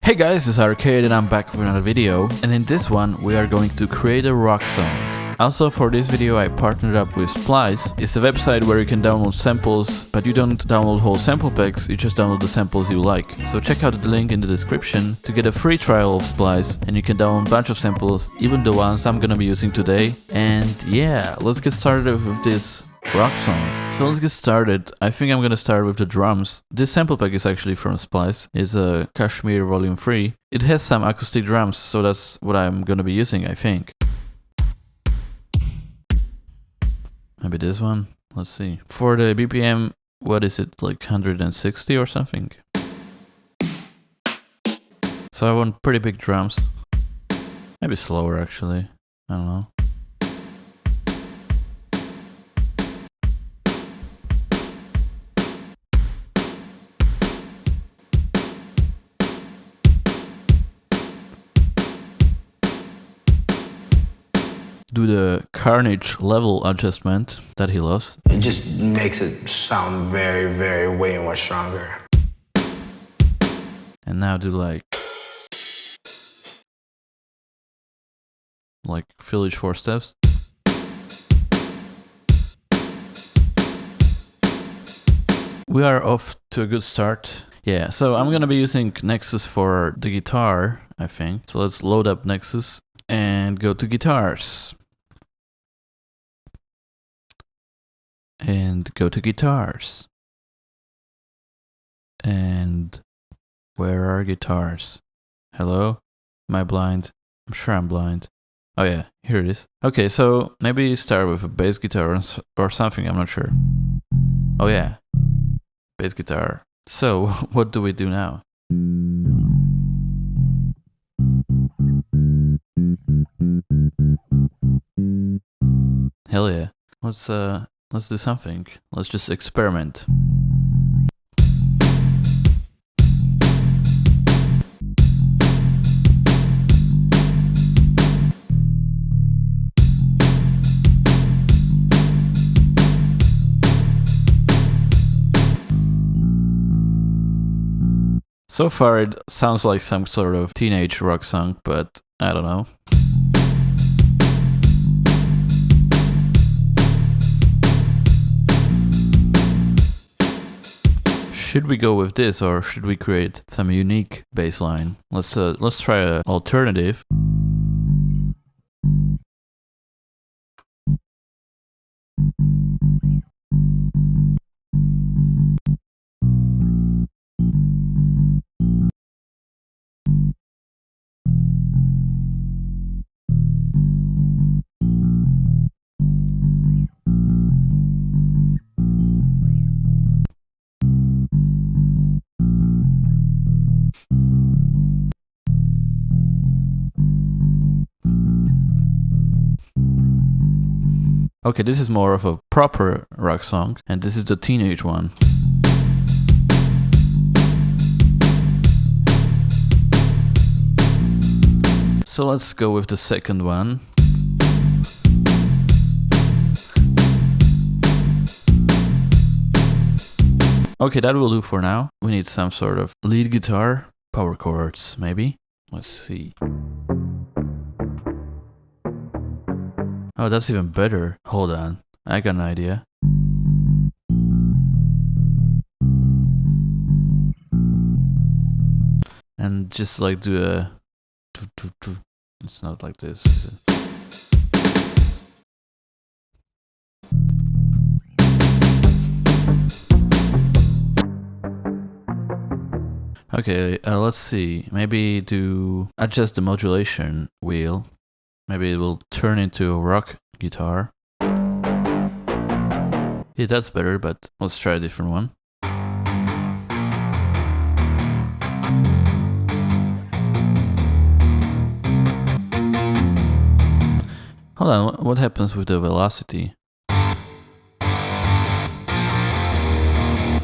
Hey guys, it's Arcade and I'm back with another video, and in this one we are going to create a rock song. Also for this video I partnered up with Splice. It's a website where you can download samples, but you don't download whole sample packs, you just download the samples you like. So check out the link in the description to get a free trial of Splice, and you can download a bunch of samples, even the ones I'm gonna be using today. And yeah, let's get started with this rock song. So let's get started. I think I'm gonna start with the drums. This sample pack is actually from Splice. It's a Kashmir Volume 3. It has some acoustic drums, so that's what I'm gonna be using, I think. Maybe this one? Let's see. For the BPM, what is it, like 160 or something? So I want pretty big drums. Maybe slower actually. I don't know. Do the Carnage level adjustment that he loves. It just makes it sound very, way more stronger. And now do like fill each 4 steps. We are off to a good start. Yeah, so I'm gonna be using Nexus for the guitar, I think. So let's load up Nexus and go to guitars. And go to guitars. And where are guitars? Hello? Am I blind? I'm sure I'm blind. Oh yeah, here it is. Okay, so maybe start with a bass guitar or something, I'm not sure. Oh yeah, bass guitar. So, what do we do now? Hell yeah. Let's do something. Let's just experiment. So far it sounds like some sort of teenage rock song, but I don't know. Should we go with this or should we create some unique bass line? Let's try an alternative. Okay, this is more of a proper rock song, and this is the teenage one. So let's go with the second one. Okay, that will do for now. We need some sort of lead guitar, power chords, maybe. Let's see. Oh, that's even better. Hold on, I got an idea. And just like do a... It's not like this, is it? Okay, let's see. Maybe adjust the modulation wheel. Maybe it will turn into a rock guitar. Yeah, that's better, but let's try a different one. Hold on, what happens with the velocity?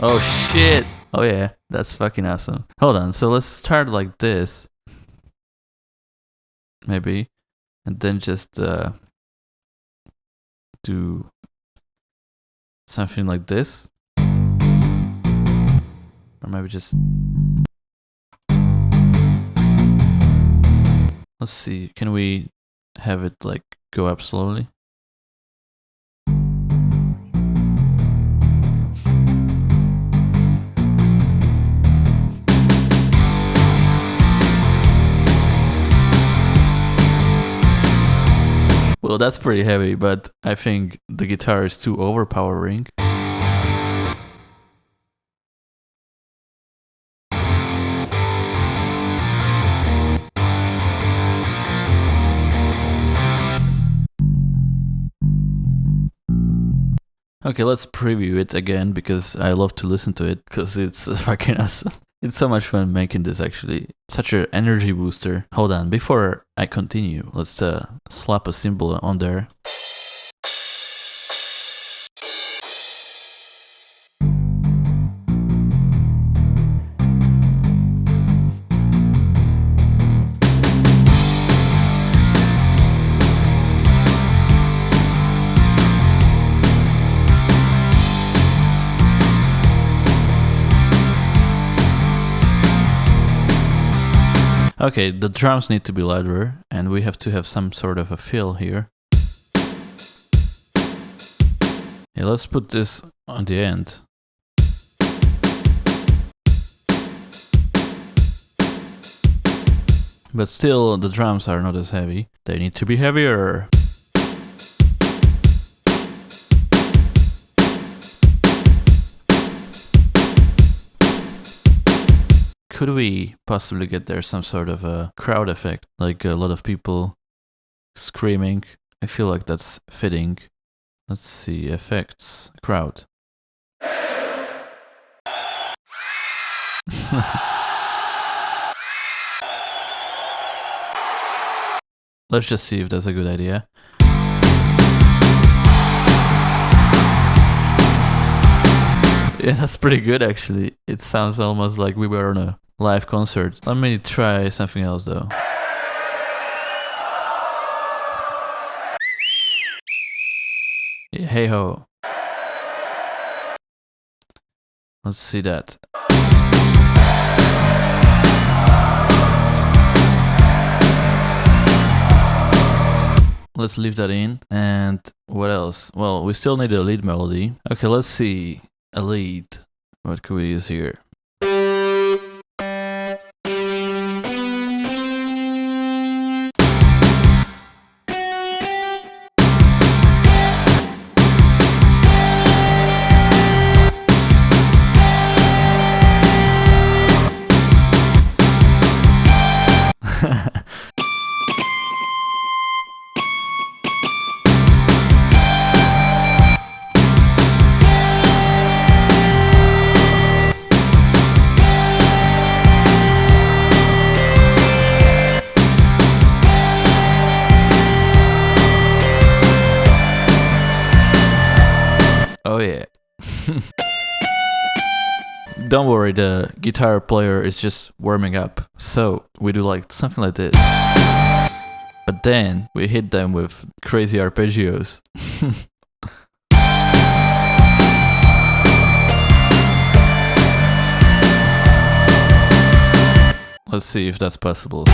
Oh shit! Oh yeah, that's fucking awesome. Hold on, so let's start like this. Maybe. And then just do something like this. Or maybe just... Let's see, can we have it like go up slowly? Well, that's pretty heavy, but I think the guitar is too overpowering. Okay, let's preview it again because I love to listen to it because it's fucking awesome. It's so much fun making this actually. Such an energy booster. Hold on, before I continue, let's slap a cymbal on there. Okay, the drums need to be louder, and we have to have some sort of a fill here. Yeah, let's put this on the end. But still, the drums are not as heavy. They need to be heavier. Could we possibly get there some sort of a crowd effect, like a lot of people screaming? I feel like that's fitting. Let's see, effects, crowd. Let's just see if that's a good idea. Yeah, that's pretty good actually. It sounds almost like we were on a live concert. Let me try something else though. Yeah, hey ho. Let's see that. Let's leave that in. And what else? Well, we still need a lead melody. Okay, let's see. A lead. What could we use here? Oh yeah. Don't worry, the guitar player is just warming up. So we do like something like this. But then we hit them with crazy arpeggios. Let's see if that's possible.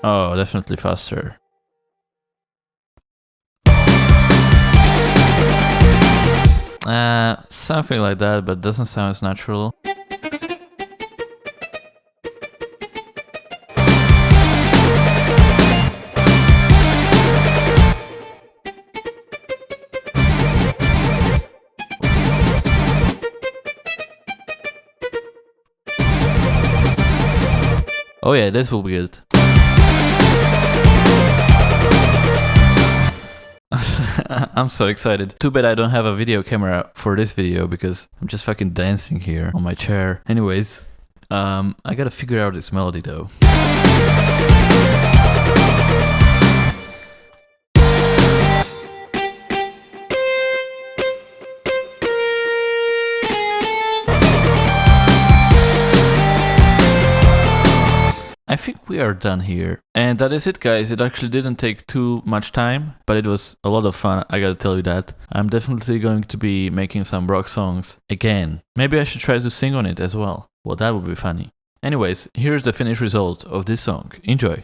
Oh, definitely faster. Something like that, but doesn't sound as natural. Oh yeah, this will be good. I'm so excited. Too bad I don't have a video camera for this video because I'm just fucking dancing here on my chair. Anyways, I gotta figure out this melody though. I think we are done here. And that is it, guys. It actually didn't take too much time, but it was a lot of fun, I gotta tell you that. I'm definitely going to be making some rock songs again. Maybe I should try to sing on it as well. Well, that would be funny. Anyways, here's the finished result of this song. Enjoy!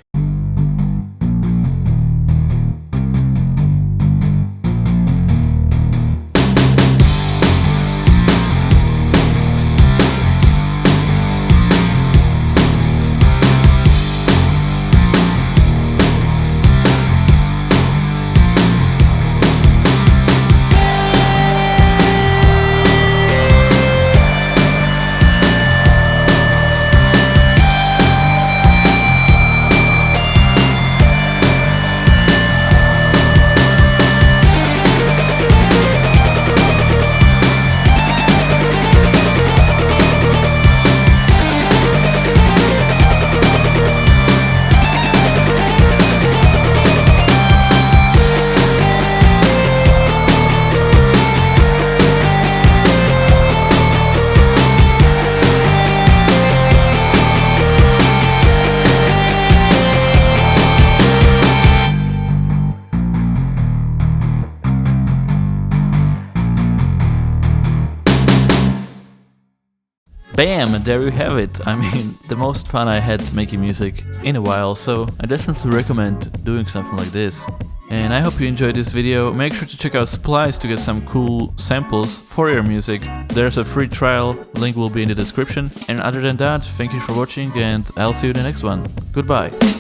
Bam! There you have it. I mean, the most fun I had making music in a while, so I definitely recommend doing something like this. And I hope you enjoyed this video. Make sure to check out Splice to get some cool samples for your music. There's a free trial, link will be in the description. And other than that, thank you for watching and I'll see you in the next one. Goodbye!